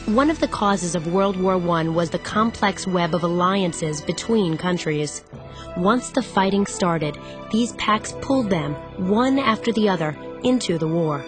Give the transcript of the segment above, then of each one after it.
One of the causes of World War I was the complex web of alliances between countries. Once the fighting started, these pacts pulled them, one after the other, into the war.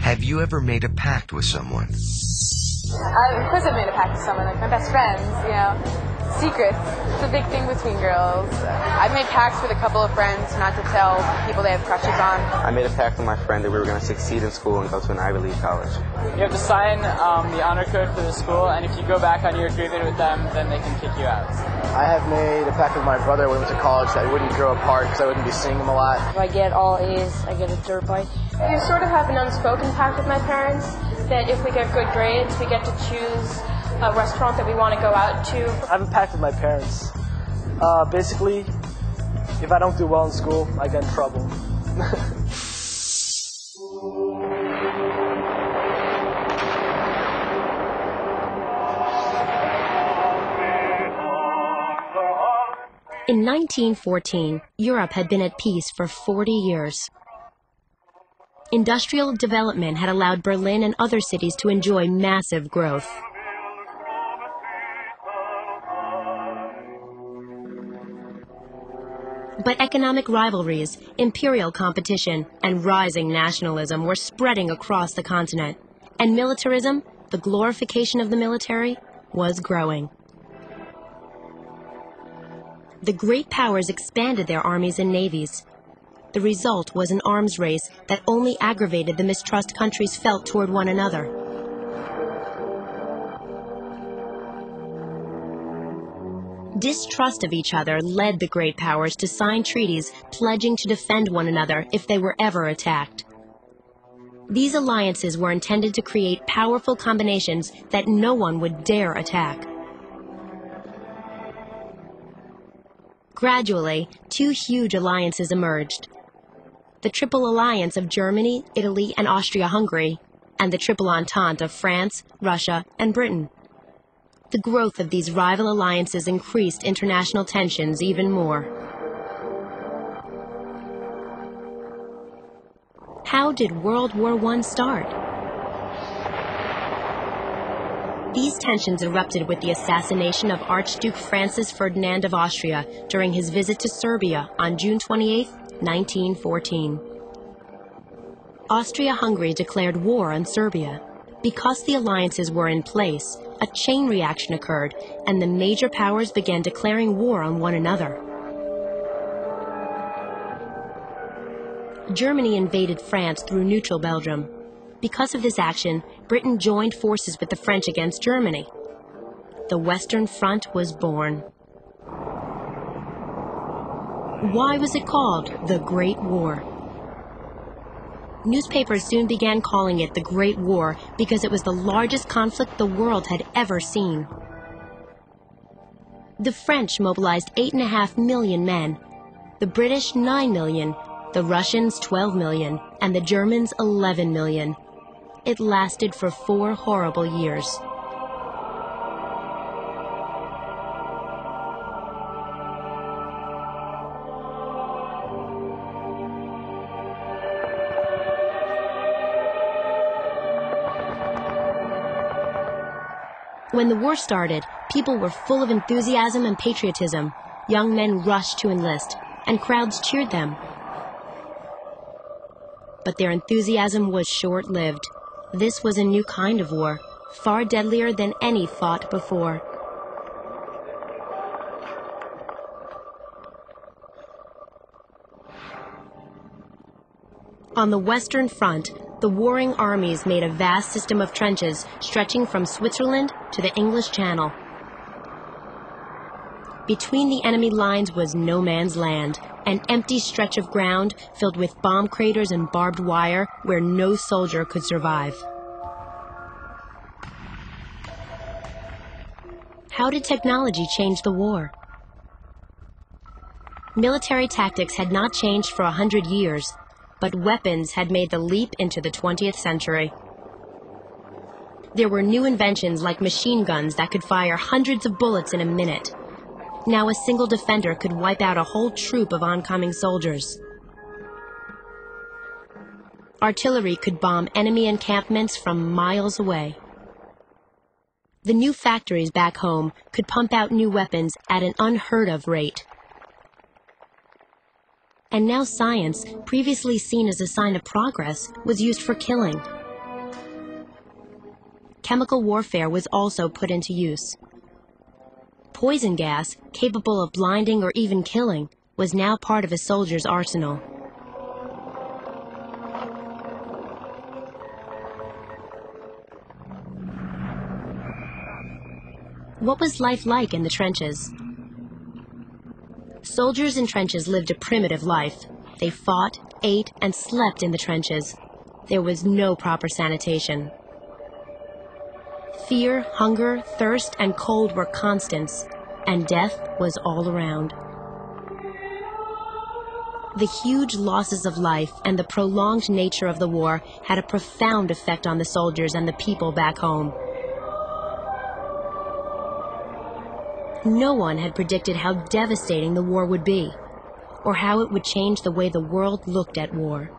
Have you ever made a pact with someone? Of course I've made a pact with someone, like my best friends, you know. Secrets. It's a big thing between girls. I've made pacts with a couple of friends not to tell people they have crushes on. I made a pact with my friend that we were going to succeed in school and go to an Ivy League college. You have to sign the honor code for the school, and if you go back on your agreement with them, then they can kick you out. I have made a pact with my brother when we went to college that we wouldn't grow apart because I wouldn't be seeing him a lot. If I get all A's, I get a dirt bike. I sort of have an unspoken pact with my parents that if we get good grades, we get to choose a restaurant that we want to go out to. I have a pact with my parents. Basically, if I don't do well in school, I get in trouble. In 1914, Europe had been at peace for 40 years. Industrial development had allowed Berlin and other cities to enjoy massive growth. But economic rivalries, imperial competition, and rising nationalism were spreading across the continent, and militarism, the glorification of the military, was growing. The great powers expanded their armies and navies. The result was an arms race that only aggravated the mistrust countries felt toward one another. Distrust of each other led the great powers to sign treaties pledging to defend one another if they were ever attacked. These alliances were intended to create powerful combinations that no one would dare attack. Gradually, two huge alliances emerged: the Triple Alliance of Germany, Italy, and Austria-Hungary, and the Triple Entente of France, Russia, and Britain. The growth of these rival alliances increased international tensions even more. How did World War I start? These tensions erupted with the assassination of Archduke Francis Ferdinand of Austria during his visit to Serbia on June 28, 1914. Austria-Hungary declared war on Serbia. Because the alliances were in place, a chain reaction occurred, and the major powers began declaring war on one another. Germany invaded France through neutral Belgium. Because of this action, Britain joined forces with the French against Germany. The Western Front was born. Why was it called the Great War? Newspapers soon began calling it the Great War because it was the largest conflict the world had ever seen. The French mobilized 8.5 million men, the British 9 million, the Russians 12 million, and the Germans 11 million. It lasted for 4 horrible years. When the war started, people were full of enthusiasm and patriotism. Young men rushed to enlist, and crowds cheered them. But their enthusiasm was short-lived. This was a new kind of war, far deadlier than any fought before. On the Western Front, the warring armies made a vast system of trenches stretching from Switzerland to the English Channel. Between the enemy lines was no man's land, an empty stretch of ground filled with bomb craters and barbed wire where no soldier could survive. How did technology change the war? Military tactics had not changed for 100 years, but weapons had made the leap into the 20th century. There were new inventions like machine guns that could fire hundreds of bullets in a minute. Now a single defender could wipe out a whole troop of oncoming soldiers. Artillery could bomb enemy encampments from miles away. The new factories back home could pump out new weapons at an unheard-of rate. And now science, previously seen as a sign of progress, was used for killing. Chemical warfare was also put into use. Poison gas, capable of blinding or even killing, was now part of a soldier's arsenal. What was life like in the trenches? Soldiers in trenches lived a primitive life. They fought, ate, and slept in the trenches. There was no proper sanitation. Fear, hunger, thirst, and cold were constants, and death was all around. The huge losses of life and the prolonged nature of the war had a profound effect on the soldiers and the people back home. No one had predicted how devastating the war would be, or how it would change the way the world looked at war.